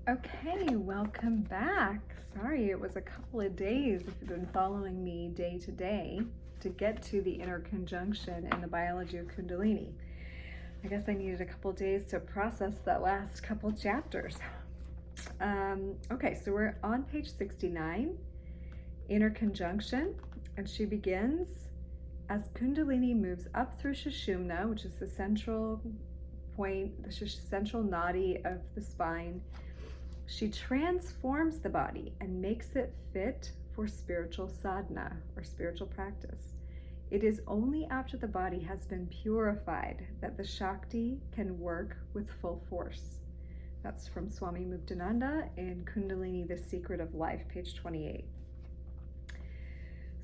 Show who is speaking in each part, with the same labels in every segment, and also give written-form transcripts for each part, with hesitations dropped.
Speaker 1: Okay, welcome back. Sorry, it was a couple of days if you've been following me day to day to get to the inner conjunction in the biology of Kundalini. I guess I needed a couple days to process that last couple chapters. Okay, so we're on page 69, inner conjunction, and she begins, as Kundalini moves up through Sushumna, which is the central point, the central nadi of the spine. She transforms the body and makes it fit for spiritual sadhana, or spiritual practice. It is only after the body has been purified that the Shakti can work with full force. That's from Swami Muktananda in Kundalini, The Secret of Life, page 28.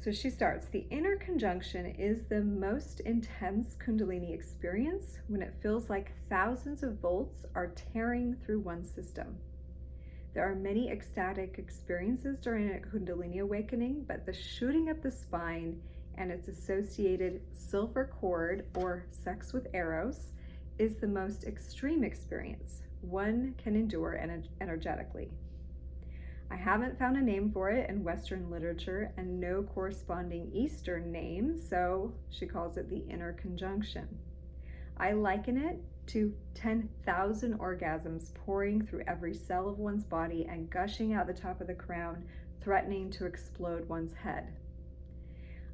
Speaker 1: So she starts, the inner conjunction is the most intense Kundalini experience when it feels like thousands of volts are tearing through one's system. There are many ecstatic experiences during a Kundalini awakening, but the shooting up the spine and its associated silver cord, or sex with eros, is the most extreme experience one can endure energetically. I haven't found a name for it in Western literature and no corresponding Eastern name, so she calls it the inner conjunction. I liken it to 10,000 orgasms pouring through every cell of one's body and gushing out the top of the crown, threatening to explode one's head.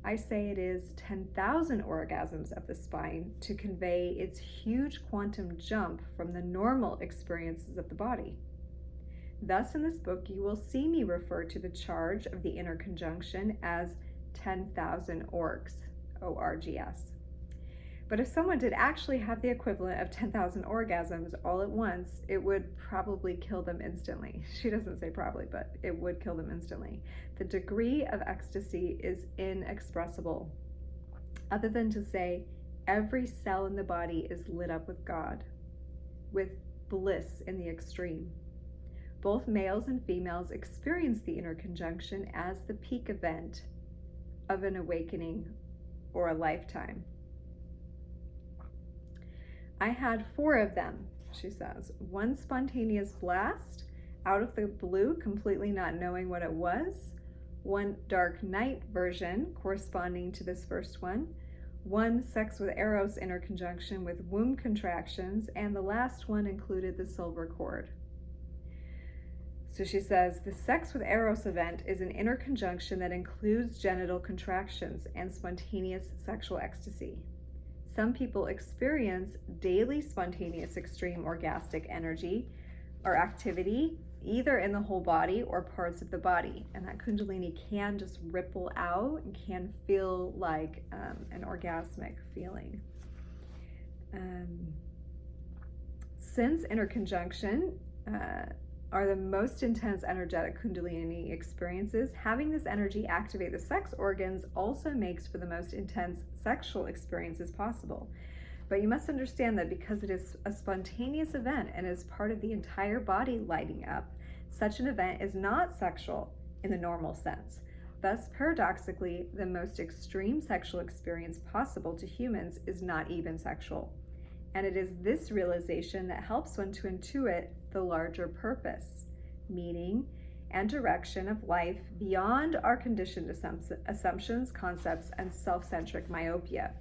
Speaker 1: I say it is 10,000 orgasms of the spine to convey its huge quantum jump from the normal experiences of the body. Thus, in this book, you will see me refer to the charge of the inner conjunction as 10,000 orgs, O-R-G-S. But if someone did actually have the equivalent of 10,000 orgasms all at once, it would probably kill them instantly. She doesn't say probably, but it would kill them instantly. The degree of ecstasy is inexpressible, other than to say every cell in the body is lit up with God, with bliss in the extreme. Both males and females experience the inner conjunction as the peak event of an awakening or a lifetime. I had 4 of them, she says. One spontaneous blast out of the blue, completely not knowing what it was. One dark night version corresponding to this first one. One sex with eros inner conjunction with womb contractions, and the last one included the silver cord. So she says, the sex with eros event is an inner conjunction that includes genital contractions and spontaneous sexual ecstasy. Some people experience daily spontaneous extreme orgastic energy or activity, either in the whole body or parts of the body. And that Kundalini can just ripple out and can feel like an orgasmic feeling. Since inner conjunction are the most intense energetic Kundalini experiences, having this energy activate the sex organs also makes for the most intense sexual experiences possible. But you must understand that because it is a spontaneous event and is part of the entire body lighting up, such an event is not sexual in the normal sense. Thus, paradoxically, the most extreme sexual experience possible to humans is not even sexual. And it is this realization that helps one to intuit the larger purpose, meaning, and direction of life beyond our conditioned assumptions, concepts, and self-centric myopia.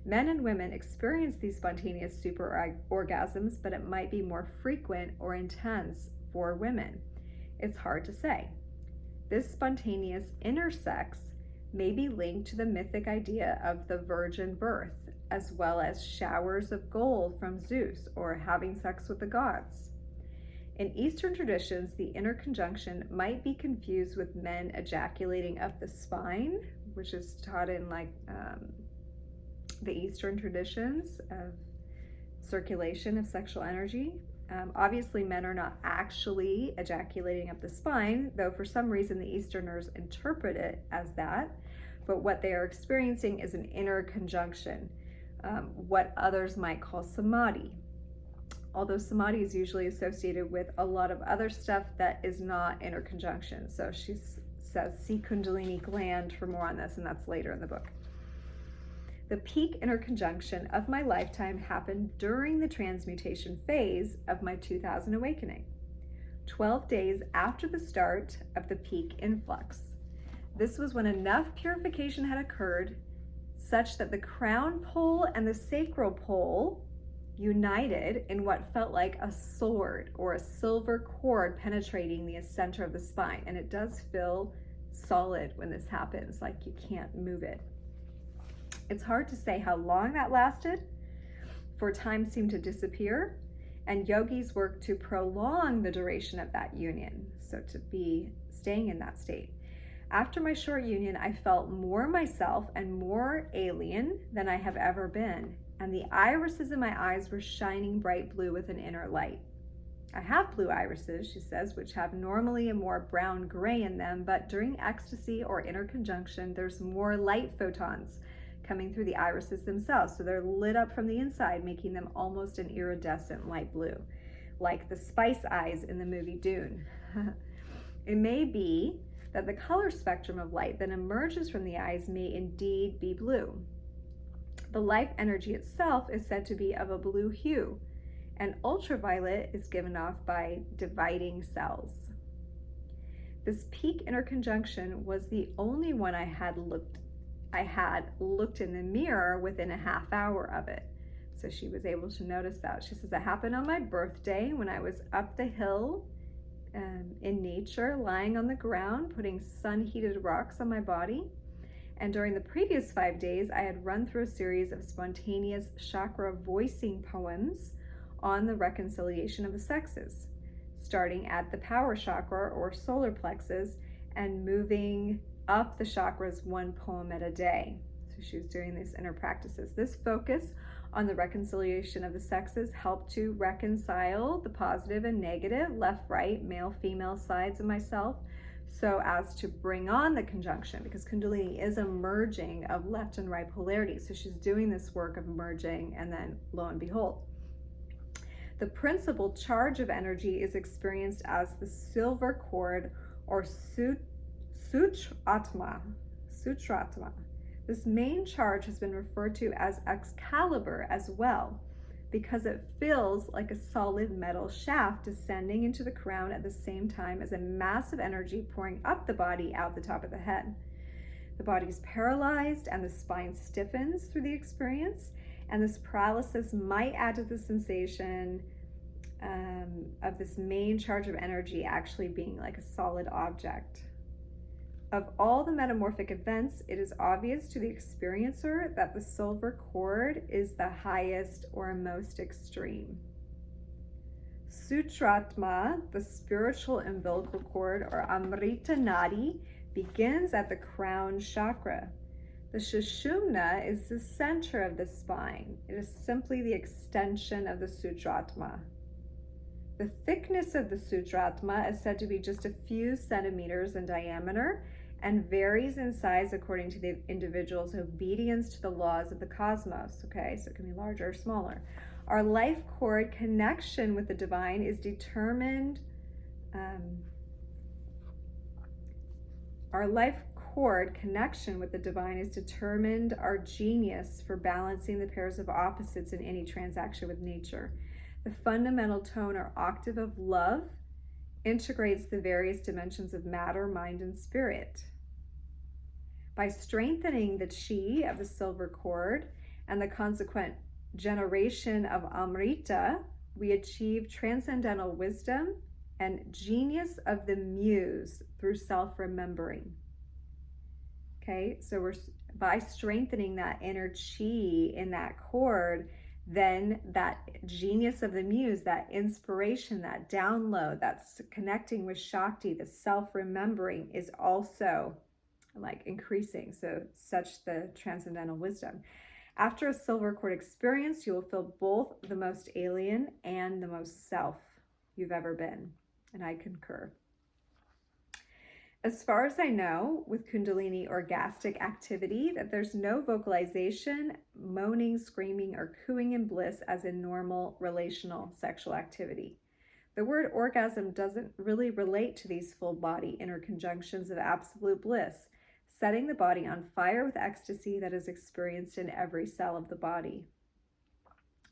Speaker 1: Men and women experience these spontaneous super orgasms, but it might be more frequent or intense for women. It's hard to say. This spontaneous inner sex may be linked to the mythic idea of the virgin birth, as well as showers of gold from Zeus or having sex with the gods. In Eastern traditions, the inner conjunction might be confused with men ejaculating up the spine, which is taught in the Eastern traditions of circulation of sexual energy. Obviously, men are not actually ejaculating up the spine, though for some reason the Easterners interpret it as that. But what they are experiencing is an inner conjunction, what others might call samadhi. Although samadhi is usually associated with a lot of other stuff that is not inner conjunction. So she says, see Kundalini gland for more on this, and that's later in the book. The peak inner conjunction of my lifetime happened during the transmutation phase of my 2000 awakening. 12 days after the start of the peak influx. This was when enough purification had occurred such that the crown pole and the sacral pole united in what felt like a sword or a silver cord penetrating the center of the spine. And it does feel solid when this happens, like you can't move it. It's hard to say how long that lasted, for time seemed to disappear, and yogis work to prolong the duration of that union, so to be staying in that state. After my short union, I felt more myself and more alien than I have ever been, and the irises in my eyes were shining bright blue with an inner light. I have blue irises, she says, which have normally a more brown gray in them, but during ecstasy or inner conjunction, there's more light photons coming through the irises themselves. So they're lit up from the inside, making them almost an iridescent light blue, like the spice eyes in the movie Dune. It may be that the color spectrum of light that emerges from the eyes may indeed be blue. The life energy itself is said to be of a blue hue, and ultraviolet is given off by dividing cells. This peak interconjunction was the only one I had looked in the mirror within a half hour of it. So she was able to notice that. She says, it happened on my birthday when I was up the hill in nature, lying on the ground, putting sun-heated rocks on my body. And during the previous 5 days, I had run through a series of spontaneous chakra voicing poems on the reconciliation of the sexes, starting at the power chakra or solar plexus and moving up the chakras one poem at a day. So she was doing these inner practices. This focus on the reconciliation of the sexes helped to reconcile the positive and negative, left, right, male, female sides of myself, so as to bring on the conjunction, because Kundalini is a merging of left and right polarity. So she's doing this work of merging, and then lo and behold, the principal charge of energy is experienced as the silver cord or Sutratma. This main charge has been referred to as Excalibur as well, because it feels like a solid metal shaft descending into the crown at the same time as a massive energy pouring up the body out the top of the head. The body is paralyzed and the spine stiffens through the experience, and this paralysis might add to the sensation of this main charge of energy actually being like a solid object. Of all the metamorphic events, it is obvious to the experiencer that the silver cord is the highest or most extreme. Sutratma, the spiritual umbilical cord or Amrita Nadi, begins at the crown chakra. The Sushumna is the center of the spine. It is simply the extension of the Sutratma. The thickness of the Sutratma is said to be just a few centimeters in diameter and varies in size according to the individual's obedience to the laws of the cosmos, okay? So it can be larger or smaller. Our life cord connection with the divine is determined, our genius for balancing the pairs of opposites in any transaction with nature. The fundamental tone or octave of love integrates the various dimensions of matter, mind, and spirit. By strengthening the chi of the silver cord and the consequent generation of Amrita, we achieve transcendental wisdom and genius of the muse through self-remembering. Okay, so by strengthening that inner chi in that cord, then that genius of the muse, that inspiration, that download, that's connecting with Shakti, the self-remembering is also like increasing. So such the transcendental wisdom. After a silver cord experience, you will feel both the most alien and the most self you've ever been. And I concur. As far as I know, with Kundalini orgastic activity, that there's no vocalization, moaning, screaming, or cooing in bliss as in normal relational sexual activity. The word orgasm doesn't really relate to these full body interconjunctions of absolute bliss, setting the body on fire with ecstasy that is experienced in every cell of the body.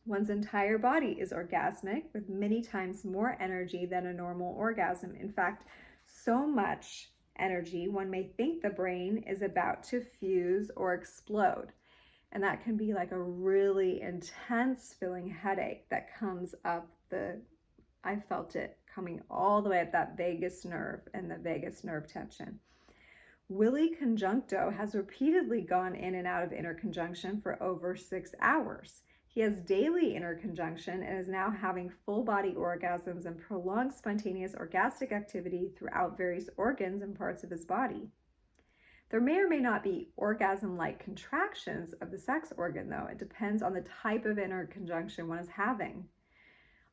Speaker 1: One's entire body is orgasmic with many times more energy than a normal orgasm. In fact, so much energy one may think the brain is about to fuse or explode. And that can be like a really intense feeling headache that comes up I felt it coming all the way up that vagus nerve and the vagus nerve tension. Willie Conjuncto has repeatedly gone in and out of inner conjunction for over 6 hours. He has daily inner conjunction and is now having full body orgasms and prolonged spontaneous orgastic activity throughout various organs and parts of his body. There may or may not be orgasm-like contractions of the sex organ, though. It depends on the type of inner conjunction one is having.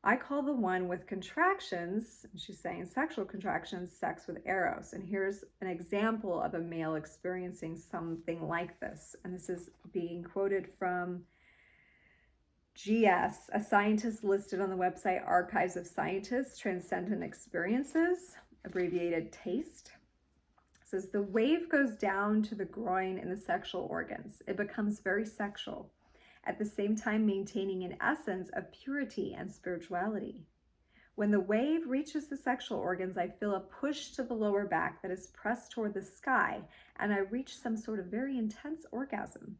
Speaker 1: I call the one with contractions, she's saying sexual contractions, sex with eros. And here's an example of a male experiencing something like this. And this is being quoted from GS, a scientist listed on the website Archives of Scientists, Transcendent Experiences, abbreviated TASTE. Says the wave goes down to the groin in the sexual organs. It becomes very sexual, at the same time maintaining an essence of purity and spirituality. When the wave reaches the sexual organs, I feel a push to the lower back that is pressed toward the sky, and I reach some sort of very intense orgasm.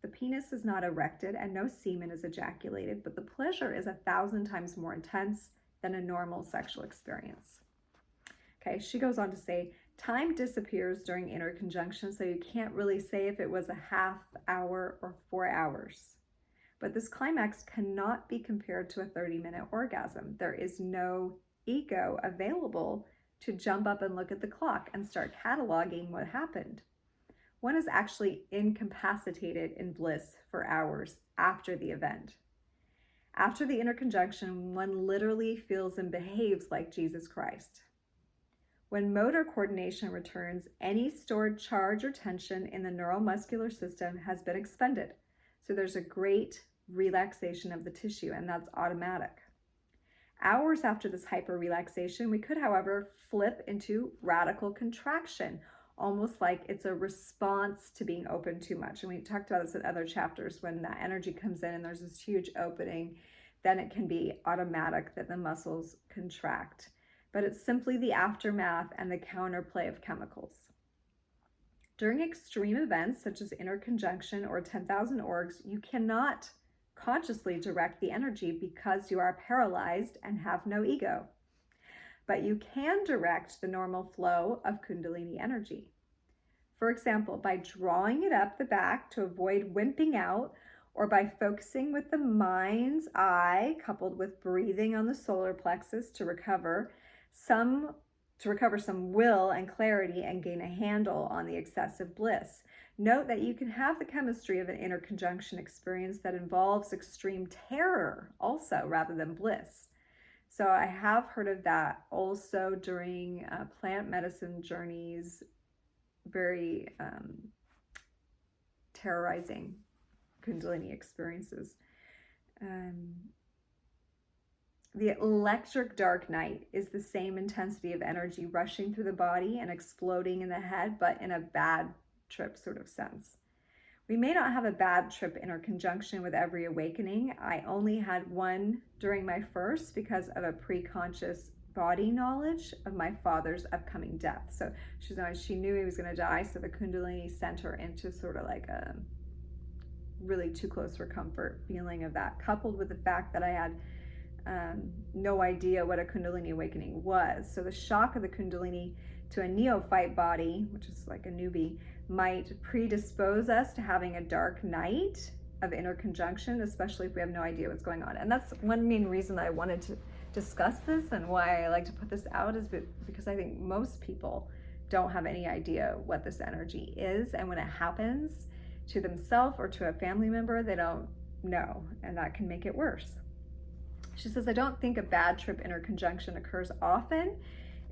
Speaker 1: The penis is not erected and no semen is ejaculated, but the pleasure is 1,000 times more intense than a normal sexual experience. Okay, she goes on to say, time disappears during inner conjunction, so you can't really say if it was a half hour or 4 hours. But this climax cannot be compared to a 30-minute orgasm. There is no ego available to jump up and look at the clock and start cataloging what happened. One is actually incapacitated in bliss for hours after the event. After the inner conjunction, one literally feels and behaves like Jesus Christ. When motor coordination returns, any stored charge or tension in the neuromuscular system has been expended. So there's a great relaxation of the tissue, and that's automatic. Hours after this hyper-relaxation, we could, however, flip into radical contraction, almost like it's a response to being open too much. And we talked about this in other chapters. When that energy comes in and there's this huge opening, then it can be automatic that the muscles contract. But it's simply the aftermath and the counterplay of chemicals. During extreme events such as inner conjunction or 10,000 orgs, you cannot consciously direct the energy because you are paralyzed and have no ego. But you can direct the normal flow of Kundalini energy. For example, by drawing it up the back to avoid wimping out, or by focusing with the mind's eye coupled with breathing on the solar plexus to recover some will and clarity and gain a handle on the excessive bliss. Note that you can have the chemistry of an inner conjunction experience that involves extreme terror also rather than bliss. So I have heard of that also during plant medicine journeys, very terrorizing Kundalini experiences. The electric dark night is the same intensity of energy rushing through the body and exploding in the head, but in a bad trip sort of sense. We may not have a bad trip inner conjunction with every awakening. I only had one during my first because of a pre-conscious body knowledge of my father's upcoming death. So she knew he was going to die, so the Kundalini sent her into sort of like a really too close for comfort feeling of that, coupled with the fact that I had no idea what a Kundalini awakening was. So the shock of the Kundalini to a neophyte body, which is like a newbie, might predispose us to having a dark night of inner conjunction, especially if we have no idea what's going on. And that's one main reason that I wanted to discuss this and why I like to put this out, is because I think most people don't have any idea what this energy is, and when it happens to themselves or to a family member, they don't know, and that can make it worse. She says, I don't think a bad trip inner conjunction occurs often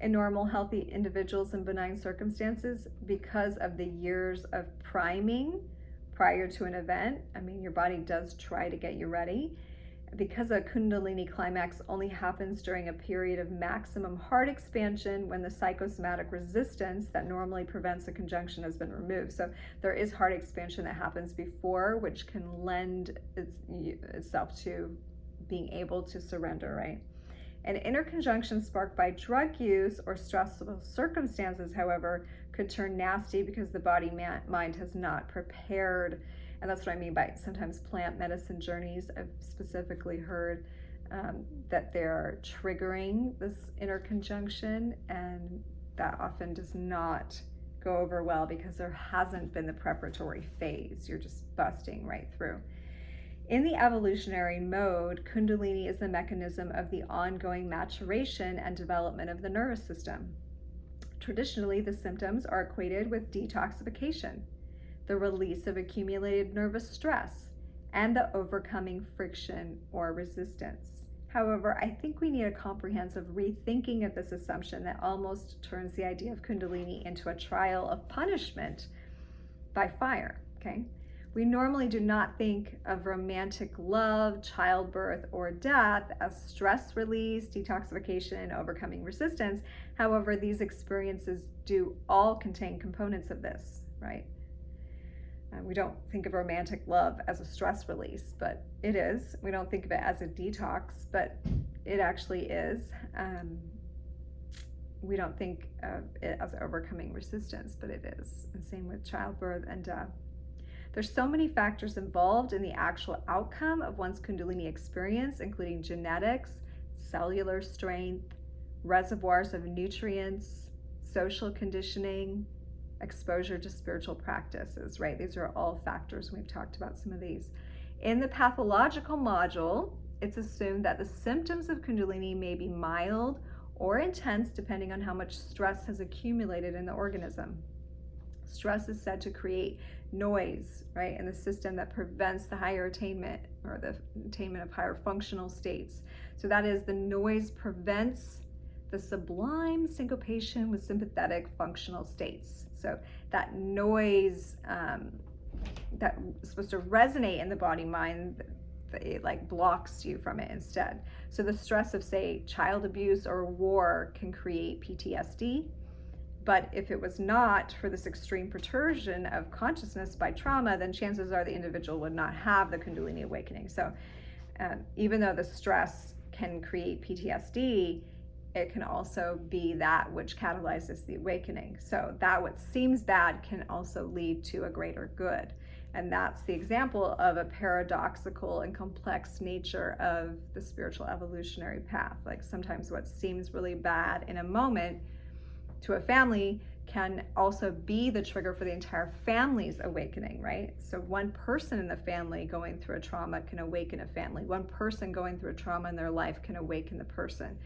Speaker 1: in normal, healthy individuals in benign circumstances because of the years of priming prior to an event. I mean, your body does try to get you ready, because a Kundalini climax only happens during a period of maximum heart expansion when the psychosomatic resistance that normally prevents a conjunction has been removed. So there is heart expansion that happens before, which can lend itself to being able to surrender, right? An inner conjunction sparked by drug use or stressful circumstances, however, could turn nasty because the body mind has not prepared. And that's what I mean by sometimes plant medicine journeys. I've specifically heard that they're triggering this inner conjunction, and that often does not go over well because there hasn't been the preparatory phase. You're just busting right through. In the evolutionary mode, Kundalini is the mechanism of the ongoing maturation and development of the nervous system. Traditionally, the symptoms are equated with detoxification, the release of accumulated nervous stress, and the overcoming friction or resistance. However, I think we need a comprehensive rethinking of this assumption that almost turns the idea of Kundalini into a trial of punishment by fire, okay? We normally do not think of romantic love, childbirth, or death as stress release, detoxification, and overcoming resistance. However, these experiences do all contain components of this, right? We don't think of romantic love as a stress release, but it is. We don't think of it as a detox, but it actually is. We don't think of it as overcoming resistance, but it is. And same with childbirth and death. There's so many factors involved in the actual outcome of one's Kundalini experience, including genetics, cellular strength, reservoirs of nutrients, social conditioning, exposure to spiritual practices, right? These are all factors. We've talked about some of these. In the pathological module, it's assumed that the symptoms of Kundalini may be mild or intense depending on how much stress has accumulated in the organism. Stress is said to create noise, right, in the system that prevents the higher attainment or the attainment of higher functional states. So that is, the noise prevents the sublime syncopation with sympathetic functional states. So that noise that is supposed to resonate in the body mind, it like blocks you from it instead. So the stress of, say, child abuse or war can create PTSD. But if it was not for this extreme perversion of consciousness by trauma, then chances are the individual would not have the Kundalini awakening. So even though the stress can create PTSD, it can also be that which catalyzes the awakening. So that what seems bad can also lead to a greater good. And that's the example of a paradoxical and complex nature of the spiritual evolutionary path. Like sometimes what seems really bad in a moment to a family can also be the trigger for the entire family's awakening, right? So one person in the family going through a trauma can awaken a family. One person going through a trauma in their life can awaken the person.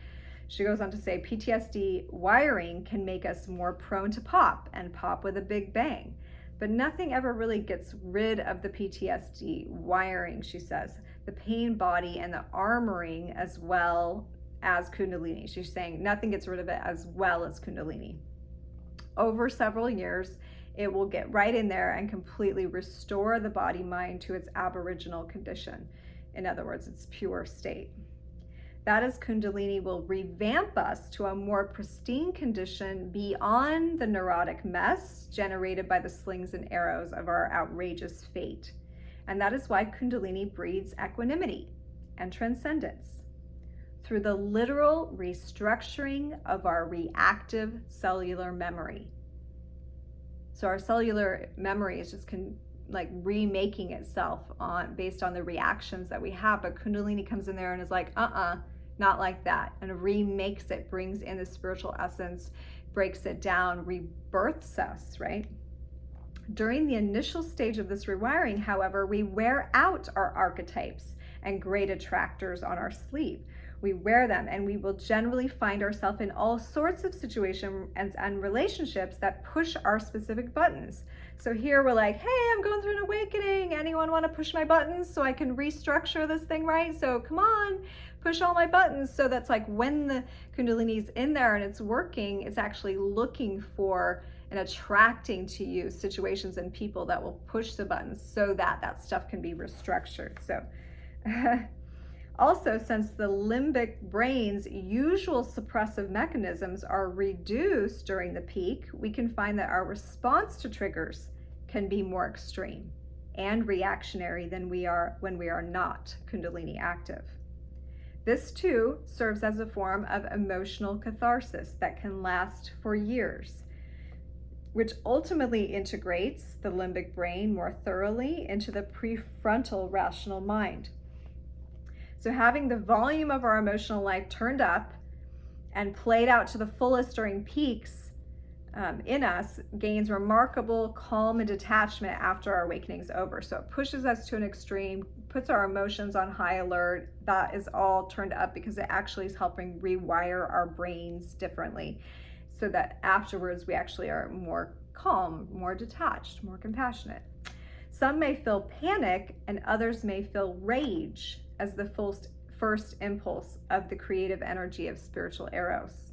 Speaker 1: She goes on to say, PTSD wiring can make us more prone to pop, and pop with a big bang. But nothing ever really gets rid of the PTSD wiring, she says. The pain body and the armoring as well as Kundalini. She's saying nothing gets rid of it as well as Kundalini. Over several years, it will get right in there and completely restore the body mind to its aboriginal condition. In other words, its pure state. That is, Kundalini will revamp us to a more pristine condition beyond the neurotic mess generated by the slings and arrows of our outrageous fate. And that is why Kundalini breeds equanimity and transcendence through the literal restructuring of our reactive cellular memory. So our cellular memory is just remaking itself based on the reactions that we have, but Kundalini comes in there and is like, not like that, and remakes it, brings in the spiritual essence, breaks it down, rebirths us, right? During the initial stage of this rewiring, however, we wear out our archetypes and great attractors on our sleeve. We wear them, and we will generally find ourselves in all sorts of situations and relationships that push our specific buttons. So here we're like, hey, I'm going through an awakening. Anyone want to push my buttons so I can restructure this thing, right? So come on, push all my buttons. So that's like when the Kundalini's in there and it's working, it's actually looking for and attracting to you situations and people that will push the buttons so that that stuff can be restructured. So Also, since the limbic brain's usual suppressive mechanisms are reduced during the peak, we can find that our response to triggers can be more extreme and reactionary than when we are not Kundalini active. This too serves as a form of emotional catharsis that can last for years, which ultimately integrates the limbic brain more thoroughly into the prefrontal rational mind. So having the volume of our emotional life turned up and played out to the fullest during peaks in us gains remarkable calm and detachment after our awakening is over. So it pushes us to an extreme, puts our emotions on high alert. That is all turned up because it actually is helping rewire our brains differently, so that afterwards we actually are more calm, more detached, more compassionate. Some may feel panic and others may feel rage as the first impulse of the creative energy of spiritual eros.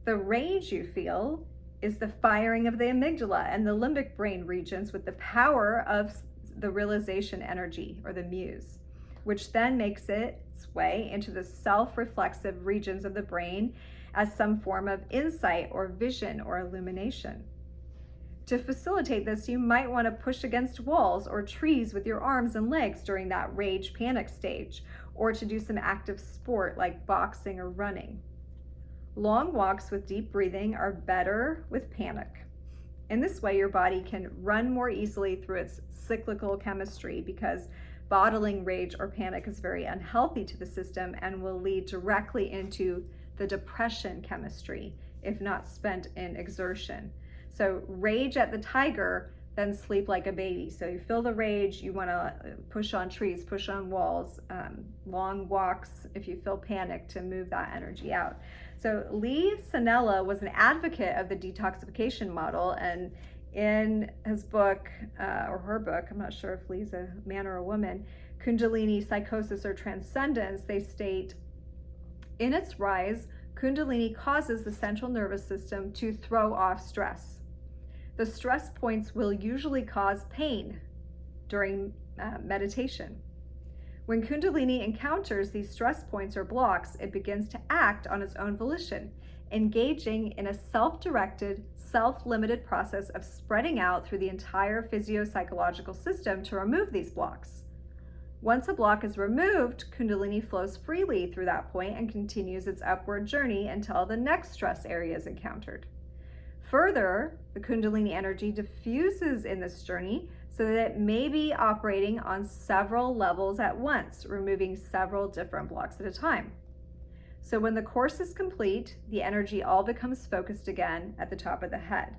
Speaker 1: The rage you feel is the firing of the amygdala and the limbic brain regions with the power of the realization energy, or the muse, which then makes its way into the self-reflexive regions of the brain as some form of insight or vision or illumination. To facilitate this, you might want to push against walls or trees with your arms and legs during that rage panic stage, or to do some active sport like boxing or running. Long walks with deep breathing are better with panic. In this way, your body can run more easily through its cyclical chemistry, because bottling rage or panic is very unhealthy to the system and will lead directly into the depression chemistry if not spent in exertion. So rage at the tiger, then sleep like a baby. So you feel the rage, you want to push on trees, push on walls, long walks if you feel panic to move that energy out. So Lee Sanella was an advocate of the detoxification model, and in his book, or her book, I'm not sure if Lee's a man or a woman, Kundalini, Psychosis or Transcendence, they state, in its rise, Kundalini causes the central nervous system to throw off stress. The stress points will usually cause pain during meditation. When Kundalini encounters these stress points or blocks, it begins to act on its own volition, engaging in a self-directed, self-limited process of spreading out through the entire physio-psychological system to remove these blocks. Once a block is removed, Kundalini flows freely through that point and continues its upward journey until the next stress area is encountered. Further, the Kundalini energy diffuses in this journey so that it may be operating on several levels at once, removing several different blocks at a time. So when the course is complete, the energy all becomes focused again at the top of the head.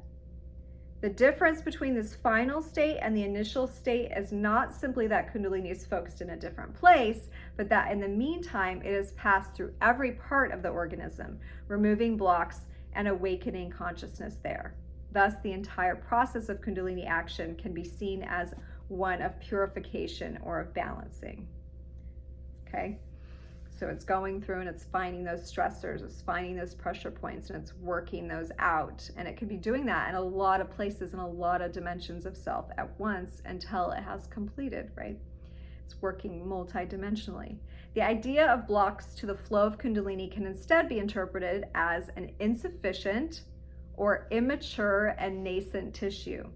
Speaker 1: The difference between this final state and the initial state is not simply that Kundalini is focused in a different place, but that in the meantime, it has passed through every part of the organism, removing blocks and awakening consciousness there. Thus, the entire process of Kundalini action can be seen as one of purification or of balancing. Okay? So it's going through and it's finding those stressors, it's finding those pressure points, and it's working those out. And it can be doing that in a lot of places and a lot of dimensions of self at once until it has completed, right? It's working multidimensionally. The idea of blocks to the flow of Kundalini can instead be interpreted as an insufficient or immature and nascent tissue.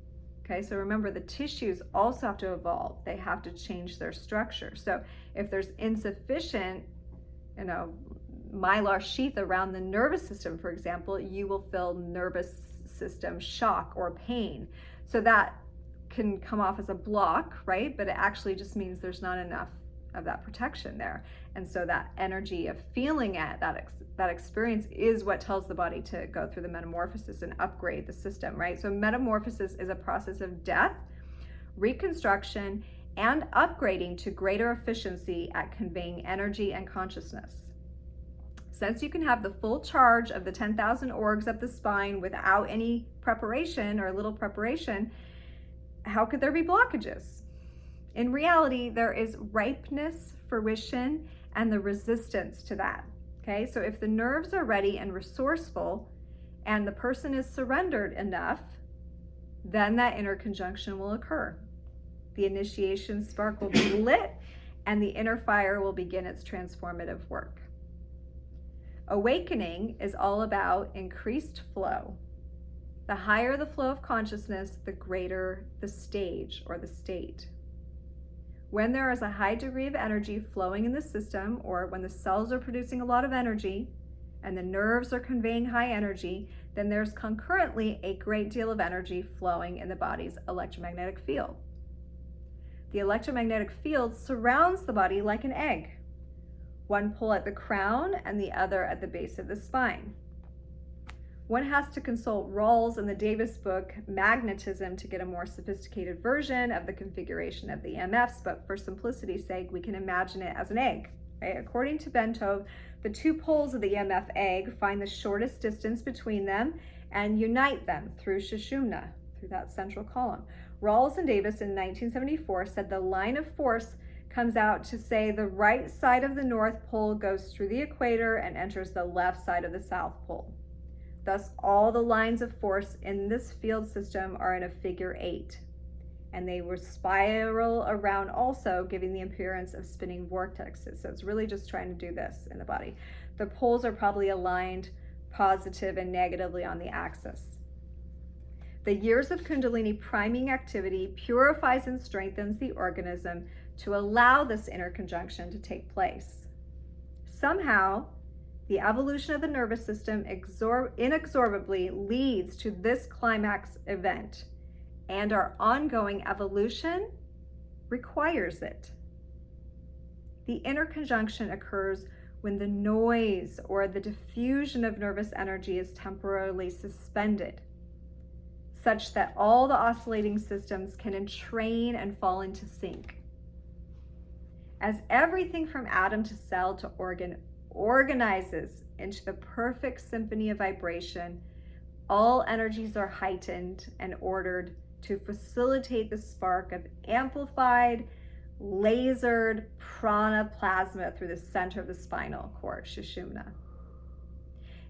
Speaker 1: Okay, so remember, the tissues also have to evolve. They have to change their structure. So if there's insufficient, mylar sheath around the nervous system, for example, you will feel nervous system shock or pain. So that can come off as a block, right? But it actually just means there's not enough of that protection there. And so that energy of feeling it, that experience is what tells the body to go through the metamorphosis and upgrade the system, right? So metamorphosis is a process of death, reconstruction, and upgrading to greater efficiency at conveying energy and consciousness. Since you can have the full charge of the 10,000 orgs up the spine without any preparation or little preparation, how could there be blockages? In reality, there is ripeness, fruition, and the resistance to that. Okay, so if the nerves are ready and resourceful and the person is surrendered enough, then that inner conjunction will occur. The initiation spark will be lit and the inner fire will begin its transformative work. Awakening is all about increased flow. The higher the flow of consciousness, the greater the stage or the state. When there is a high degree of energy flowing in the system, or when the cells are producing a lot of energy and the nerves are conveying high energy, then there's concurrently a great deal of energy flowing in the body's electromagnetic field. The electromagnetic field surrounds the body like an egg, one pole at the crown and the other at the base of the spine. One has to consult Rawls in the Davis book, Magnetism, to get a more sophisticated version of the configuration of the EMFs, but for simplicity's sake, we can imagine it as an egg. Right? According to Bentov, the two poles of the EMF egg find the shortest distance between them and unite them through Sushumna, through that central column. Rawls and Davis in 1974 said the line of force comes out to say the right side of the North Pole goes through the equator and enters the left side of the South Pole. Thus, all the lines of force in this field system are in a figure 8, and they will spiral around also, giving the appearance of spinning vortexes. So it's really just trying to do this in the body. The poles are probably aligned positive and negatively on the axis. The years of Kundalini priming activity purifies and strengthens the organism to allow this interconjunction to take place. Somehow, the evolution of the nervous system inexorably leads to this climax event, and our ongoing evolution requires it. The interconjunction occurs when the noise or the diffusion of nervous energy is temporarily suspended, such that all the oscillating systems can entrain and fall into sync. As everything from atom to cell to organ organizes into the perfect symphony of vibration, all energies are heightened and ordered to facilitate the spark of amplified, lasered prana plasma through the center of the spinal cord, Sushumna.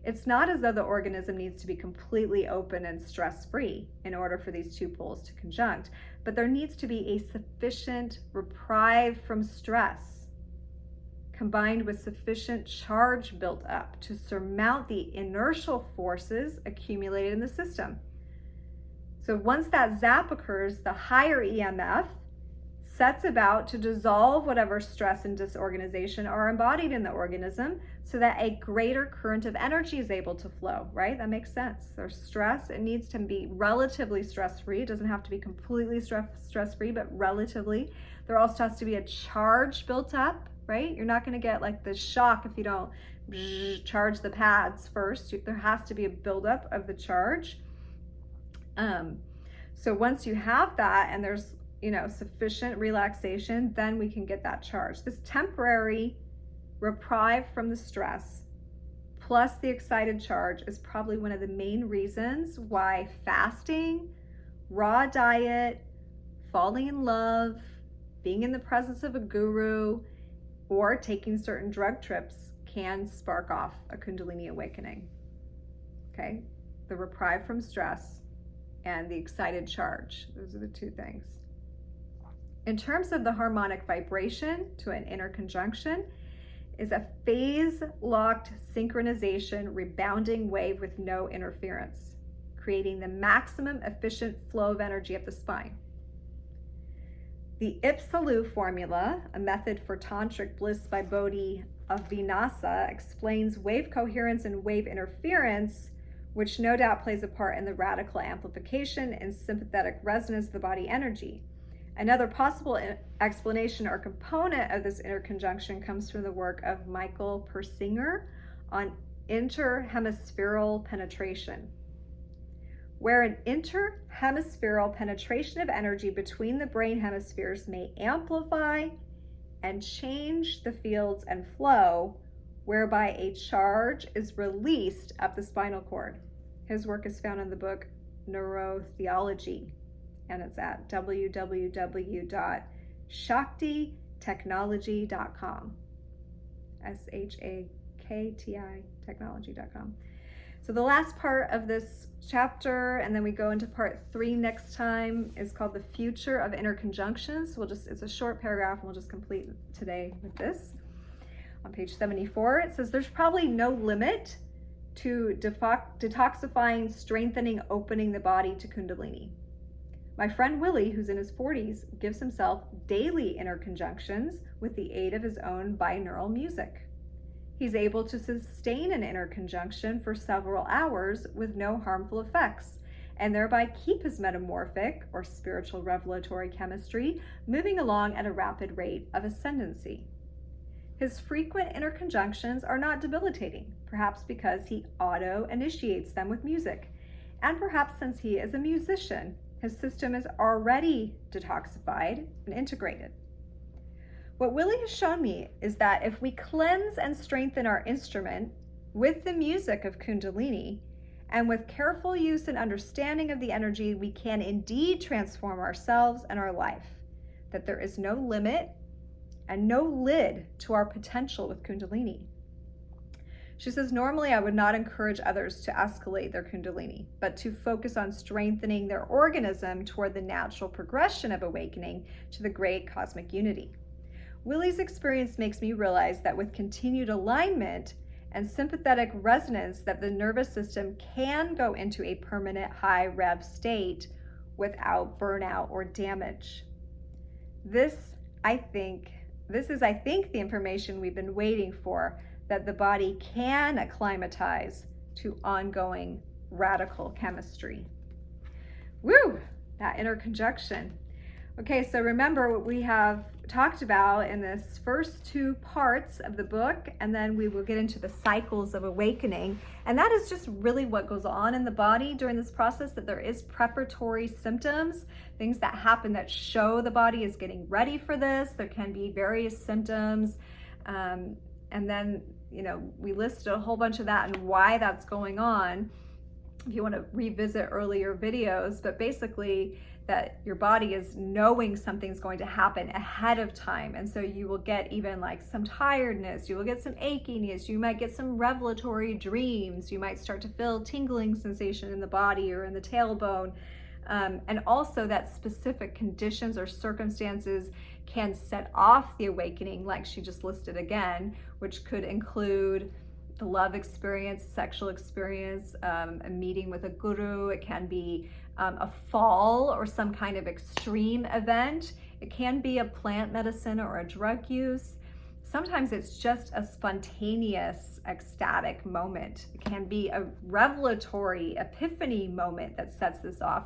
Speaker 1: It's not as though the organism needs to be completely open and stress-free in order for these two poles to conjunct, but there needs to be a sufficient reprieve from stress, combined with sufficient charge built up to surmount the inertial forces accumulated in the system. So once that zap occurs, the higher EMF sets about to dissolve whatever stress and disorganization are embodied in the organism so that a greater current of energy is able to flow, right? That makes sense. There's stress, it needs to be relatively stress-free. It doesn't have to be completely stress-free, but relatively. There also has to be a charge built up, right? You're not going to get like the shock if you don't charge the pads first. There has to be a buildup of the charge. So once you have that and there's sufficient relaxation, then we can get that charge. This temporary reprieve from the stress plus the excited charge is probably one of the main reasons why fasting, raw diet, falling in love, being in the presence of a guru, or taking certain drug trips can spark off a Kundalini awakening. Okay, the reprieve from stress and the excited charge. Those are the two things. In terms of the harmonic vibration to an interconjunction, is a phase-locked synchronization rebounding wave with no interference, creating the maximum efficient flow of energy up the spine. The Ipsalu formula, a method for tantric bliss by Bodhi of Vinasa, explains wave coherence and wave interference, which no doubt plays a part in the radical amplification and sympathetic resonance of the body energy. Another possible explanation or component of this interconjunction comes from the work of Michael Persinger on interhemispherical penetration, where an interhemispherical penetration of energy between the brain hemispheres may amplify and change the fields and flow, whereby a charge is released up the spinal cord. His work is found in the book Neurotheology, and it's at www.shakti technology.com. SHAKTI technology.com. So the last part of this chapter, and then we go into part 3 next time, is called The Future of Inner Conjunctions. It's a short paragraph, and we'll just complete today with this. On page 74, it says, there's probably no limit to detoxifying, strengthening, opening the body to Kundalini. My friend Willie, who's in his 40s, gives himself daily inner conjunctions with the aid of his own binaural music. He's able to sustain an inner conjunction for several hours with no harmful effects, and thereby keep his metamorphic or spiritual revelatory chemistry moving along at a rapid rate of ascendancy. His frequent inner conjunctions are not debilitating, perhaps because he auto-initiates them with music, and perhaps since he is a musician, his system is already detoxified and integrated. What Willie has shown me is that if we cleanse and strengthen our instrument with the music of Kundalini, and with careful use and understanding of the energy, we can indeed transform ourselves and our life, that there is no limit and no lid to our potential with Kundalini. She says, normally I would not encourage others to escalate their Kundalini, but to focus on strengthening their organism toward the natural progression of awakening to the great cosmic unity. Willie's experience makes me realize that with continued alignment and sympathetic resonance, that the nervous system can go into a permanent high rev state without burnout or damage. This is, I think, the information we've been waiting for, that the body can acclimatize to ongoing radical chemistry. Woo! That inner conjunction. Okay, so remember what we have talked about in this first 2 parts of the book, and then we will get into the cycles of awakening. And that is just really what goes on in the body during this process, that there is preparatory symptoms, things that happen that show the body is getting ready for this. There can be various symptoms. And then, we listed a whole bunch of that and why that's going on, if you want to revisit earlier videos. But basically, that your body is knowing something's going to happen ahead of time. And so you will get even like some tiredness, you will get some achiness, you might get some revelatory dreams, you might start to feel tingling sensation in the body or in the tailbone. And also that specific conditions or circumstances can set off the awakening, like she just listed again, which could include the love experience, sexual experience, a meeting with a guru. It can be a fall or some kind of extreme event. It can be a plant medicine or a drug use. Sometimes it's just a spontaneous, ecstatic moment. It can be a revelatory epiphany moment that sets this off.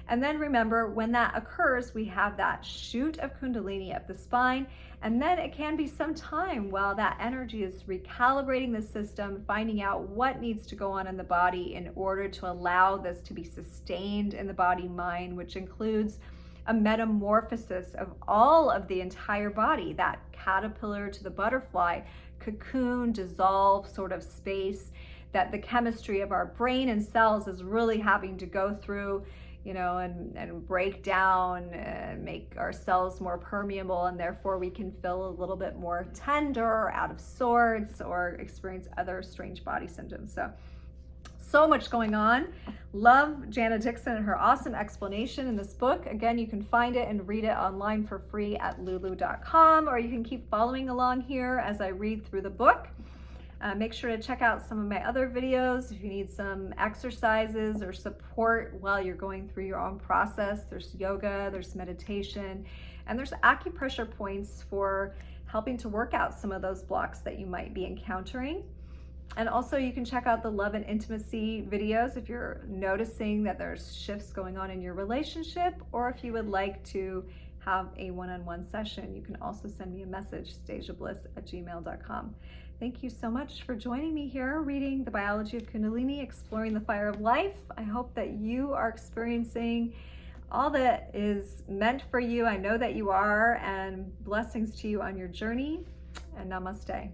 Speaker 1: And then remember, when that occurs, we have that shoot of Kundalini up the spine, and then it can be some time while that energy is recalibrating the system, finding out what needs to go on in the body in order to allow this to be sustained in the body-mind, which includes a metamorphosis of all of the entire body, that caterpillar to the butterfly, cocoon, dissolve sort of space that the chemistry of our brain and cells is really having to go through, and break down and make our cells more permeable, and therefore we can feel a little bit more tender or out of sorts or experience other strange body symptoms. So much going on. Love Jana Dixon and her awesome explanation in this book. Again, you can find it and read it online for free at lulu.com, or you can keep following along here as I read through the book. Make sure to check out some of my other videos if you need some exercises or support while you're going through your own process. There's yoga, there's meditation, and there's acupressure points for helping to work out some of those blocks that you might be encountering. And also you can check out the love and intimacy videos if you're noticing that there's shifts going on in your relationship, or if you would like to have a one-on-one session, you can also send me a message, stageofbliss@gmail.com. Thank you so much for joining me here, reading The Biology of Kundalini, Exploring the Fire of Life. I hope that you are experiencing all that is meant for you. I know that you are, and blessings to you on your journey, and namaste.